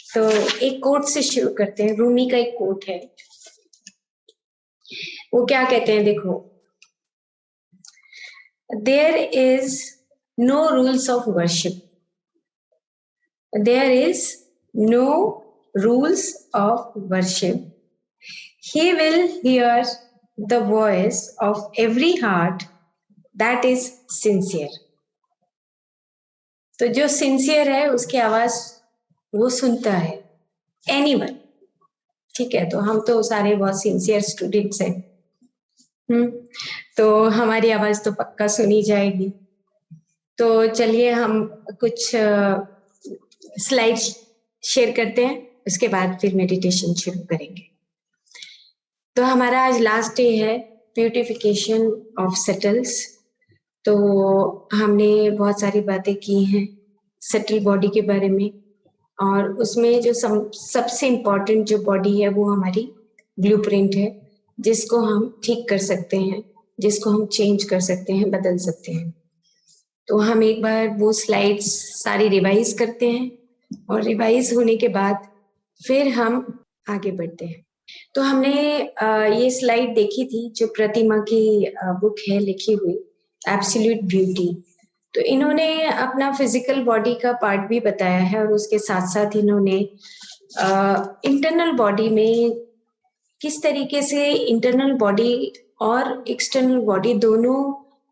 तो एक कोट से शुरू करते हैं। रूमी का एक कोट है, वो क्या कहते हैं देखो, there is no rules of worship, there is no rules of worship, he will hear the voice of every heart that is sincere। तो जो सिंसियर है उसकी आवाज वो सुनता है, एनीवन। ठीक है, तो हम तो सारे बहुत सिंसियर स्टूडेंट्स हैं, तो हमारी आवाज तो पक्का सुनी जाएगी। तो चलिए हम कुछ स्लाइड्स शेयर करते हैं, उसके बाद फिर मेडिटेशन शुरू करेंगे। तो हमारा आज लास्ट डे है, ब्यूटिफिकेशन ऑफ सेटल्स। तो हमने बहुत सारी बातें की हैं सेटल बॉडी के बारे में, और उसमें जो सबसे इम्पोर्टेंट जो बॉडी है वो हमारी ब्लूप्रिंट है, जिसको हम ठीक कर सकते हैं, जिसको हम चेंज कर सकते हैं, बदल सकते हैं। तो हम एक बार वो स्लाइड्स सारी रिवाइज करते हैं, और रिवाइज होने के बाद फिर हम आगे बढ़ते हैं। तो हमने ये स्लाइड देखी थी जो प्रतिमा की बुक है लिखी हुई, एब्सोल्यूट ब्यूटी। तो इन्होंने अपना फिजिकल बॉडी का पार्ट भी बताया है, और उसके साथ साथ इन्होंने इंटरनल बॉडी में किस तरीके से इंटरनल बॉडी और एक्सटर्नल बॉडी दोनों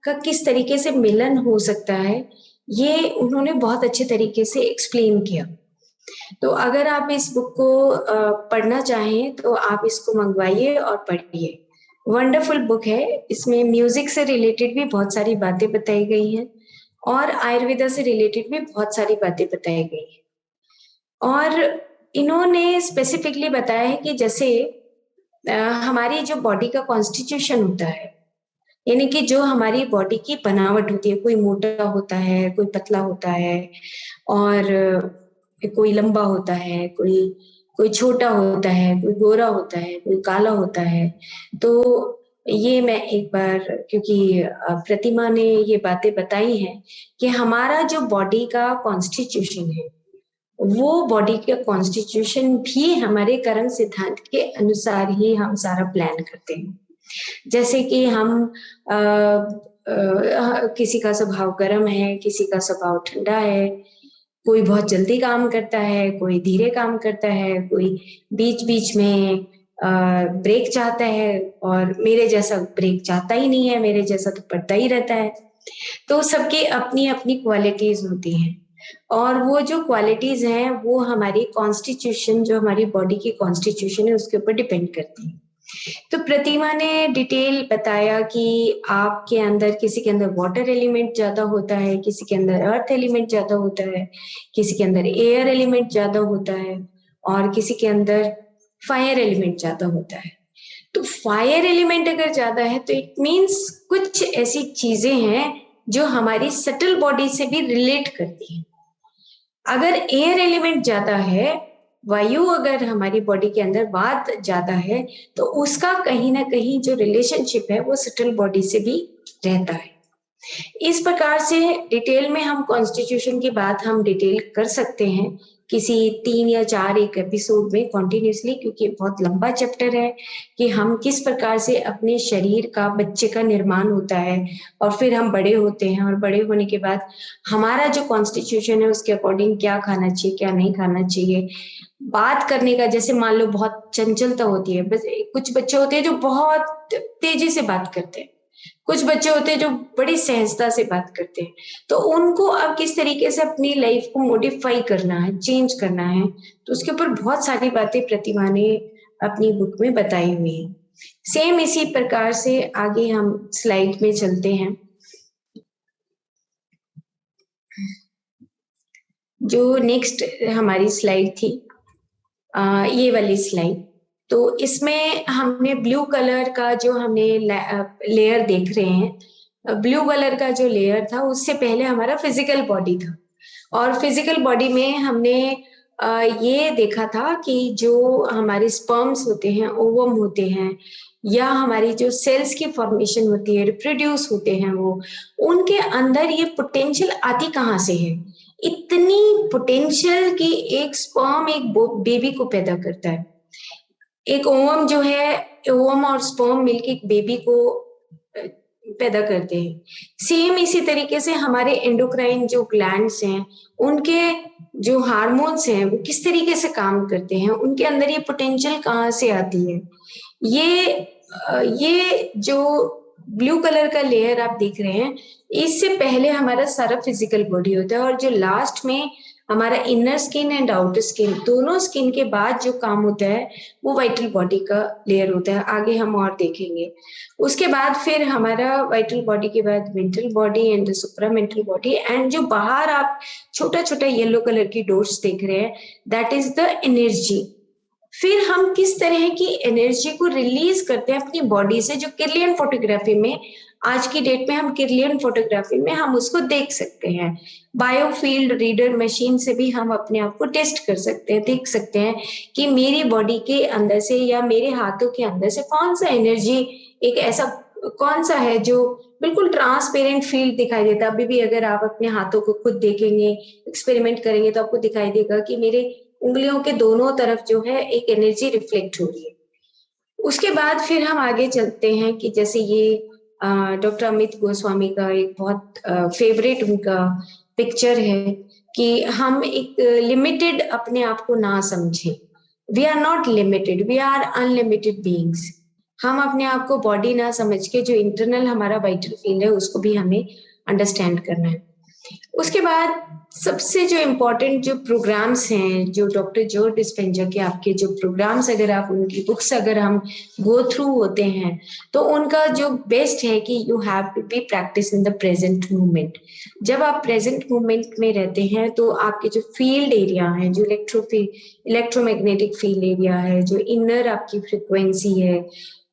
का किस तरीके से मिलन हो सकता है, ये उन्होंने बहुत अच्छे तरीके से एक्सप्लेन किया। तो अगर आप इस बुक को पढ़ना चाहें तो आप इसको मंगवाइए और पढ़िए। वंडरफुल बुक है, इसमें म्यूजिक से रिलेटेड भी बहुत सारी बातें बताई गई हैं, और आयुर्वेदा से रिलेटेड भी बहुत सारी बातें बताई गई हैं। और इन्होंने स्पेसिफिकली बताया है कि जैसे हमारी जो बॉडी का कॉन्स्टिट्यूशन होता है, यानी कि जो हमारी बॉडी की बनावट होती है, कोई मोटा होता है, कोई पतला होता है, और कोई लंबा होता है, कोई छोटा होता है, कोई गोरा होता है, कोई काला होता है। तो ये मैं एक बार, क्योंकि प्रतिमा ने ये बातें बताई हैं कि हमारा जो बॉडी का कॉन्स्टिट्यूशन है, वो बॉडी का कॉन्स्टिट्यूशन भी हमारे कर्म सिद्धांत के अनुसार ही हम सारा प्लान करते हैं। जैसे कि हम किसी का स्वभाव गर्म है, किसी का स्वभाव ठंडा है, कोई बहुत जल्दी काम करता है, कोई धीरे काम करता है, कोई बीच बीच में ब्रेक चाहता है, और मेरे जैसा ब्रेक चाहता ही नहीं है, मेरे जैसा तो पड़ता ही रहता है। तो सबकी अपनी अपनी क्वालिटीज होती हैं, और वो जो क्वालिटीज हैं वो हमारी कॉन्स्टिट्यूशन, जो हमारी बॉडी की कॉन्स्टिट्यूशन है, उसके ऊपर डिपेंड करती है। तो प्रतिमा ने डिटेल बताया कि आपके अंदर, किसी के अंदर वाटर एलिमेंट ज्यादा होता है, किसी के अंदर अर्थ एलिमेंट ज्यादा होता है, किसी के अंदर एयर एलिमेंट ज्यादा होता है, और किसी के अंदर फायर एलिमेंट ज्यादा होता है। तो फायर एलिमेंट अगर ज्यादा है तो इट मीन्स कुछ ऐसी चीजें हैं जो हमारी सटल बॉडी से भी रिलेट करती हैं। अगर एयर एलिमेंट ज्यादा है, वायु अगर हमारी बॉडी के अंदर वात ज्यादा है, तो उसका कहीं ना कहीं जो रिलेशनशिप है वो सटल बॉडी से भी रहता है। इस प्रकार से डिटेल में हम कॉन्स्टिट्यूशन की बात हम डिटेल कर सकते हैं किसी 3 या 4 एक एपिसोड में कॉन्टिन्यूसली, क्योंकि बहुत लंबा चैप्टर है कि हम किस प्रकार से अपने शरीर का, बच्चे का निर्माण होता है, और फिर हम बड़े होते हैं, और बड़े होने के बाद हमारा जो कॉन्स्टिट्यूशन है उसके अकॉर्डिंग क्या खाना चाहिए, क्या नहीं खाना चाहिए। बात करने का, जैसे मान लो बहुत चंचलता होती है, बस कुछ बच्चे होते हैं जो बहुत तेजी से बात करते हैं, कुछ बच्चे होते हैं जो बड़ी सहजता से बात करते हैं। तो उनको अब किस तरीके से अपनी लाइफ को मॉडिफाई करना है, चेंज करना है, तो उसके ऊपर बहुत सारी बातें प्रतिमा ने अपनी बुक में बताई हुई है। सेम इसी प्रकार से आगे हम स्लाइड में चलते हैं। जो नेक्स्ट हमारी स्लाइड थी, ये वाली स्लाइड, तो इसमें हमने ब्लू कलर का जो हमने लेयर देख रहे हैं, ब्लू कलर का जो लेयर था उससे पहले हमारा फिजिकल बॉडी था, और फिजिकल बॉडी में हमने ये देखा था कि जो हमारे स्पर्म्स होते हैं, ओवम होते हैं, या हमारी जो सेल्स की फॉर्मेशन होती है, रिप्रोड्यूस होते हैं वो, उनके अंदर ये पोटेंशियल आती कहाँ से है? इतनी पोटेंशियल कि एक स्पर्म एक बेबी को पैदा करता है। एक ओवम जो है, ओवम और स्पर्म मिलके एक बेबी को पैदा करते हैं। सेम इसी तरीके से हमारे एंडोक्राइन जो ग्लैंड्स हैं, उनके जो हार्मोन्स हैं वो किस तरीके से काम करते हैं, उनके अंदर ये पोटेंशियल कहाँ से आती है। ये जो ब्लू कलर का लेयर आप देख रहे हैं, इससे पहले हमारा सारा फिजिकल बॉडी होता है, और जो लास्ट में हमारा inner skin and outer skin, दोनों स्किन के बाद जो काम होता है वो वाइटल बॉडी का लेयर होता है। आगे हम और देखेंगे। उसके बाद फिर हमारा वाइटल बॉडी के बाद mental body and supramental body, and जो बाहर आप छोटा छोटा येलो कलर की डॉट्स देख रहे हैं, दैट इज द एनर्जी। फिर हम किस तरह की एनर्जी को रिलीज करते हैं अपनी बॉडी से, जो किरलियन फोटोग्राफी में, आज की डेट में हम किरलियन फोटोग्राफी में हम उसको देख सकते हैं। बायोफील्ड रीडर मशीन से भी हम अपने आप को टेस्ट कर सकते हैं, देख सकते हैं कि मेरी बॉडी के अंदर से या मेरे हाथों के अंदर से कौन सा एनर्जी, एक ऐसा कौन सा है जो बिल्कुल ट्रांसपेरेंट फील्ड दिखाई देता है। अभी भी अगर आप अपने हाथों को खुद देखेंगे, एक्सपेरिमेंट करेंगे, तो आपको दिखाई देगा कि मेरे उंगलियों के दोनों तरफ जो है एक एनर्जी रिफ्लेक्ट हो रही है। उसके बाद फिर हम आगे चलते हैं कि जैसे ये डॉक्टर अमित गोस्वामी का एक बहुत फेवरेट उनका पिक्चर है कि हम एक लिमिटेड अपने आप को ना समझें। We are not limited, we are unlimited beings. हम अपने आप को बॉडी ना समझ के जो इंटरनल हमारा वाइटल फील्ड है उसको भी हमें अंडरस्टैंड करना है। उसके बाद सबसे जो इम्पोर्टेंट जो प्रोग्राम्स हैं, जो डॉक्टर जो डिस्पेंजा के आपके जो प्रोग्राम्स, अगर आप उनकी बुक्स अगर हम गो थ्रू होते हैं, तो उनका जो बेस्ट है कि you have to be practice in the present moment. जब आप प्रेजेंट मोमेंट में रहते हैं तो आपके जो फील्ड एरिया है, जो इलेक्ट्रोमैग्नेटिक फील्ड एरिया है, जो इनर आपकी फ्रिक्वेंसी है,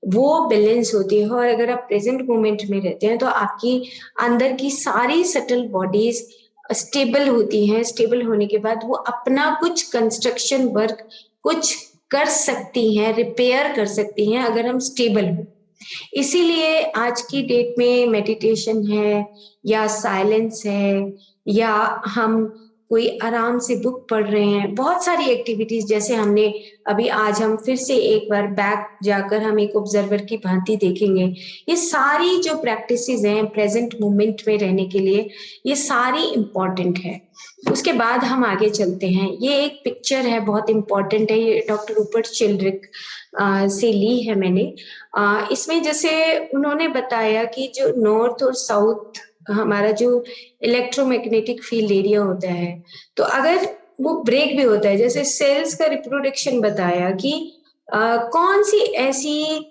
वो बैलेंस होती है। और अगर आप प्रेजेंट मोमेंट में रहते हैं तो आपकी अंदर की सारी सटल बॉडीज स्टेबल होती हैं। स्टेबल होने के बाद वो अपना कुछ कंस्ट्रक्शन वर्क कुछ कर सकती हैं, रिपेयर कर सकती हैं, अगर हम स्टेबल हो। इसीलिए आज की डेट में मेडिटेशन है या साइलेंस है या हम कोई आराम से बुक पढ़ रहे हैं, बहुत सारी एक्टिविटीज, जैसे हमने अभी आज हम फिर से एक बार बैक जाकर हम एक ऑब्जर्वर की भांति देखेंगे। ये सारी जो प्रैक्टिसेस हैं प्रेजेंट मोमेंट में रहने के लिए, ये सारी इम्पोर्टेंट है। उसके बाद हम आगे चलते हैं। ये एक पिक्चर है, बहुत इम्पोर्टेंट है, ये डॉक्टर रूपर्ट शेल्ड्रिक से ली है मैंने। इसमें जैसे उन्होंने बताया कि जो नॉर्थ और साउथ हमारा जो इलेक्ट्रोमैग्नेटिक फील्ड एरिया होता है, तो अगर वो ब्रेक भी होता है, जैसे सेल्स का रिप्रोडक्शन बताया कि कौन सी ऐसी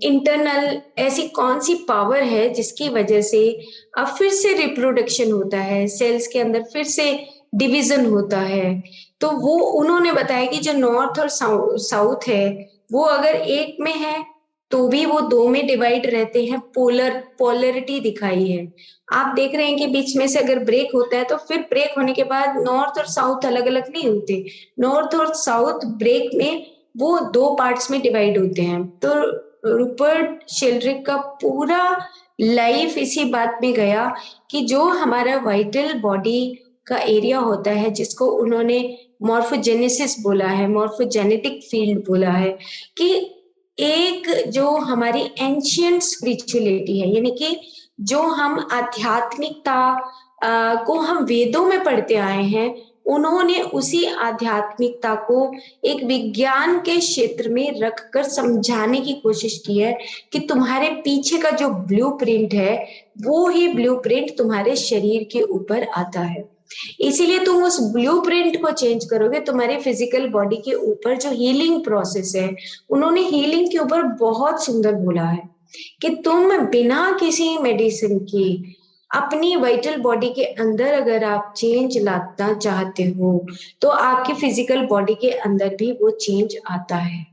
इंटरनल ऐसी कौन सी पावर है जिसकी वजह से अब फिर से रिप्रोडक्शन होता है, सेल्स के अंदर फिर से डिवीजन होता है। तो वो उन्होंने बताया कि जो नॉर्थ और साउथ है, वो अगर एक में है तो भी वो दो में डिवाइड रहते हैं। पोलरिटी दिखाई है। आप देख रहे हैं कि बीच में से अगर ब्रेक होता है तो फिर ब्रेक होने के बाद नॉर्थ और साउथ अलग अलग नहीं होते। नॉर्थ और साउथ ब्रेक में वो दो पार्ट्स में डिवाइड होते हैं। तो रूपर्ट शेल्ड्रिक का पूरा लाइफ इसी बात में गया कि जो हमारा वाइटल बॉडी का एरिया होता है, जिसको उन्होंने मॉर्फोजेनेसिस बोला है, मॉर्फोजेनेटिक फील्ड बोला है, कि एक जो हमारी एंशियंट स्पिरिचुअलिटी है, यानी कि जो हम आध्यात्मिकता को हम वेदों में पढ़ते आए हैं, उन्होंने उसी आध्यात्मिकता को एक विज्ञान के क्षेत्र में रखकर समझाने की कोशिश की है कि तुम्हारे पीछे का जो ब्लूप्रिंट है, वो ही ब्लूप्रिंट तुम्हारे शरीर के ऊपर आता है। इसीलिए तुम उस ब्लूप्रिंट को चेंज करोगे। तुम्हारे फिजिकल बॉडी के ऊपर जो हीलिंग प्रोसेस है, उन्होंने हीलिंग के ऊपर बहुत सुंदर बोला है कि तुम बिना किसी मेडिसिन के अपनी वाइटल बॉडी के अंदर अगर आप चेंज लाना चाहते हो तो आपकी फिजिकल बॉडी के अंदर भी वो चेंज आता है।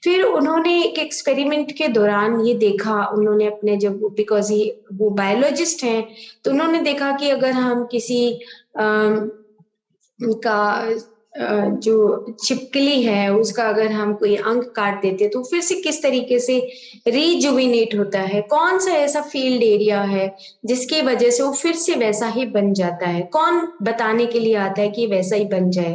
फिर उन्होंने एक एक्सपेरिमेंट के दौरान ये देखा, उन्होंने अपने जब बिकॉज वो बायोलॉजिस्ट हैं, तो उन्होंने देखा कि अगर हम किसी का जो छिपकली है उसका अगर हम कोई अंग काट देते तो फिर से किस तरीके से रिजुविनेट होता है, कौन सा ऐसा फील्ड एरिया है जिसकी वजह से वो फिर से वैसा ही बन जाता है, कौन बताने के लिए आता है कि वैसा ही बन जाए।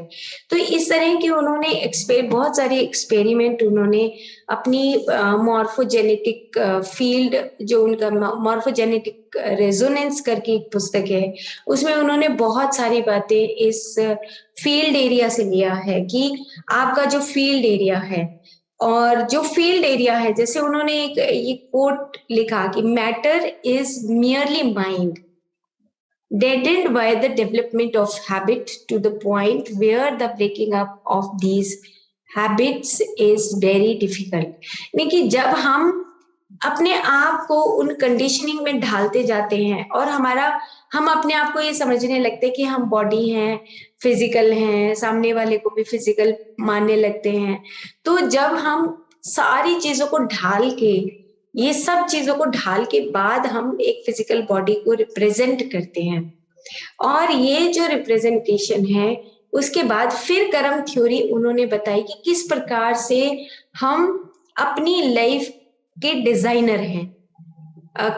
तो इस तरह के उन्होंने बहुत सारे एक्सपेरिमेंट उन्होंने अपनी मॉर्फोजेनेटिक फील्ड, जो उनका मॉर्फोजेनेटिक रेजोनेंस करके एक पुस्तक है, उसमें उन्होंने बहुत सारी बातें इस फील्ड एरिया से लिया है कि आपका जो फील्ड एरिया है, और जो फील्ड एरिया है, जैसे उन्होंने एक ये कोट लिखा कि matter is merely mind deadened by the development of habit to the point where the breaking up of these habits is very difficult। यानी कि जब हम अपने आप को उन कंडीशनिंग में ढालते जाते हैं और हम अपने आप को ये समझने लगते हैं कि हम बॉडी हैं, फिजिकल हैं, सामने वाले को भी फिजिकल मानने लगते हैं, तो जब हम सारी चीजों को ढाल के, ये सब चीजों को ढाल के बाद हम एक फिजिकल बॉडी को रिप्रेजेंट करते हैं, और ये जो रिप्रेजेंटेशन है उसके बाद फिर कर्म थ्योरी उन्होंने बताई कि किस प्रकार से हम अपनी लाइफ के डिजाइनर हैं,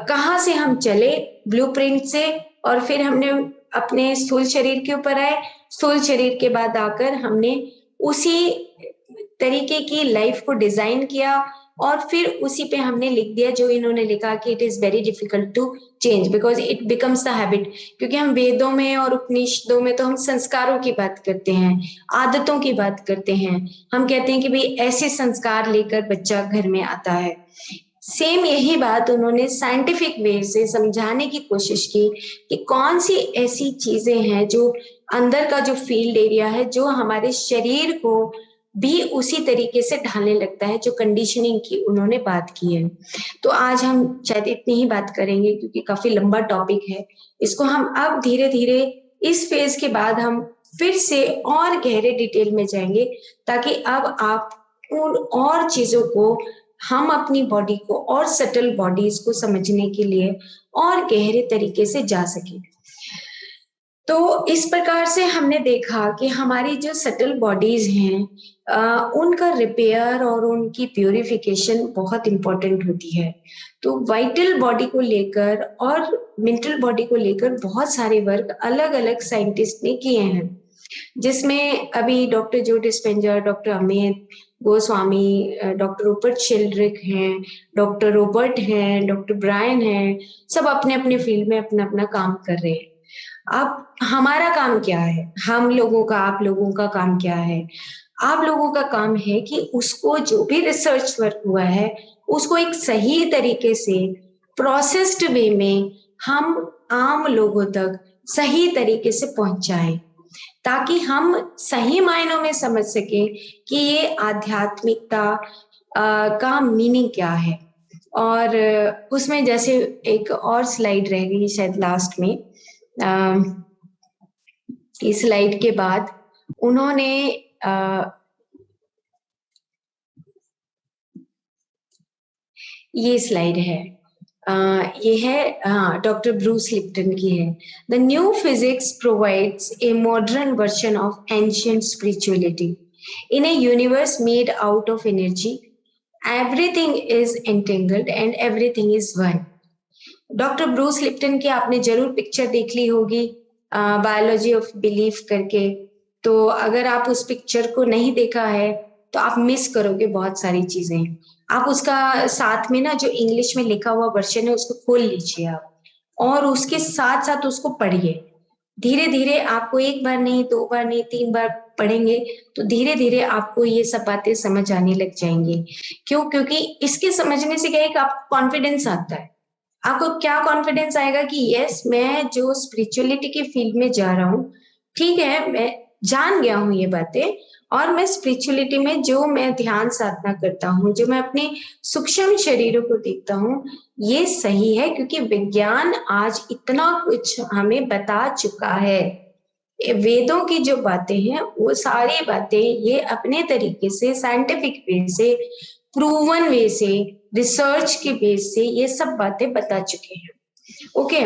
कहाँ से हम चले ब्लूप्रिंट से, और फिर हमने अपने स्थूल शरीर के ऊपर आए, स्थूल शरीर के बाद आकर हमने उसी तरीके की लाइफ को डिजाइन किया, और फिर उसी पे हमने लिख दिया जो इन्होंने लिखा कि it is very difficult to change because it becomes the habit. क्योंकि हम वेदों में और उपनिषदों में तो हम संस्कारों की बात करते हैं, आदतों की बात करते हैं, हम कहते हैं कि भाई ऐसे संस्कार लेकर बच्चा घर में आता है। सेम यही बात उन्होंने साइंटिफिक वे से समझाने की कोशिश की कि कौन सी ऐसी चीजें हैं जो अंदर का जो फील्ड एरिया है जो हमारे शरीर को भी उसी तरीके से ढालने लगता है, जो कंडीशनिंग की उन्होंने बात की है। तो आज हम शायद इतनी ही बात करेंगे क्योंकि काफी लंबा टॉपिक है, इसको हम अब धीरे धीरे इस फेज के बाद हम फिर से और गहरे डिटेल में जाएंगे, ताकि अब आप उन और चीजों को, हम अपनी बॉडी को और सटल बॉडीज को समझने के लिए और गहरे तरीके से जा सके। तो इस प्रकार से हमने देखा कि हमारी जो सटल बॉडीज हैं उनका रिपेयर और उनकी प्यूरिफिकेशन बहुत इंपॉर्टेंट होती है। तो वाइटल बॉडी को लेकर और मेंटल बॉडी को लेकर बहुत सारे वर्क अलग अलग साइंटिस्ट ने किए हैं, जिसमें अभी डॉक्टर जो Dispenza, doctor Amit Goswami, doctor Rupert Sheldrick हैं, डॉक्टर रॉबर्ट हैं, डॉक्टर ब्रायन हैं, सब अपने अपने फील्ड में अपना अपना काम कर रहे हैं। अब हमारा काम क्या है, हम लोगों का, आप लोगों का काम क्या है? आप लोगों का काम है कि उसको, जो भी रिसर्च वर्क हुआ है उसको एक सही तरीके से प्रोसेस्ड वे में हम आम लोगों तक सही तरीके से पहुंचाएं, ताकि हम सही मायनों में समझ सके कि ये आध्यात्मिकता का मीनिंग क्या है। और उसमें जैसे एक और स्लाइड रह गई शायद लास्ट में, इस स्लाइड के बाद उन्होंने ये स्लाइड है, ये है डॉक्टर ब्रूस लिप्टन की है। The new physics provides a modern version of ancient spirituality in A universe made out of energy, everything is entangled and everything is one. Doctor Bruce Lipton की आपने जरूर picture देख ली होगी, biology of belief करके। तो अगर आप उस पिक्चर को नहीं देखा है तो आप मिस करोगे बहुत सारी चीजें। आप उसका साथ में ना जो इंग्लिश में लिखा हुआ वर्जन है उसको खोल लीजिए आप, और उसके साथ साथ उसको पढ़िए। धीरे धीरे आपको एक बार नहीं, दो बार नहीं, तीन बार पढ़ेंगे तो धीरे धीरे आपको ये सब बातें समझ आने लग जाएंगी। क्यों? क्योंकि इसके समझने से क्या है कि आपको कॉन्फिडेंस आता है। आपको क्या कॉन्फिडेंस आएगा कि यस, मैं जो स्पिरिचुअलिटी के फील्ड में जा रहा हूँ, ठीक है, मैं जान गया हूँ ये बातें, और मैं स्पिरिचुअलिटी में जो मैं ध्यान साधना करता हूँ, जो मैं अपने सूक्ष्म शरीरों को देखता हूँ, ये सही है, क्योंकि विज्ञान आज इतना कुछ हमें बता चुका है। वेदों की जो बातें हैं वो सारी बातें ये अपने तरीके से साइंटिफिक वे से, प्रूवन वे से, रिसर्च के बेस से ये सब बातें बता चुके हैं। ओके,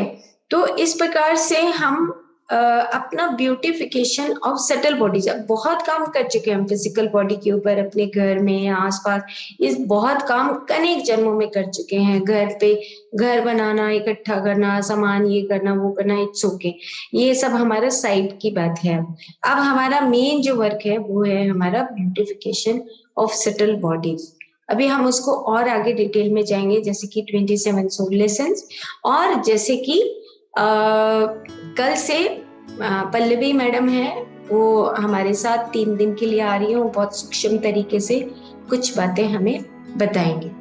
तो इस प्रकार से हम अपना ब्यूटिफिकेशन ऑफ सटल बॉडीज, बहुत काम कर चुके हैं हम फिजिकल बॉडी के ऊपर, अपने घर में आसपास, इस बहुत काम अनेक जन्मों में कर चुके हैं। घर पे घर बनाना, इकट्ठा करना, सामान ये करना वो करना, इट्स ओके, ये सब हमारा साइड की बात है। अब हमारा मेन जो वर्क है वो है हमारा ब्यूटिफिकेशन ऑफ सटल बॉडीज। अभी हम उसको और आगे डिटेल में जाएंगे, जैसे कि 27 सोल लेसन्स, और जैसे कि कल से पल्लवी मैडम है, वो हमारे साथ 3 दिन के लिए आ रही है। वो बहुत सूक्ष्म तरीके से कुछ बातें हमें बताएंगे।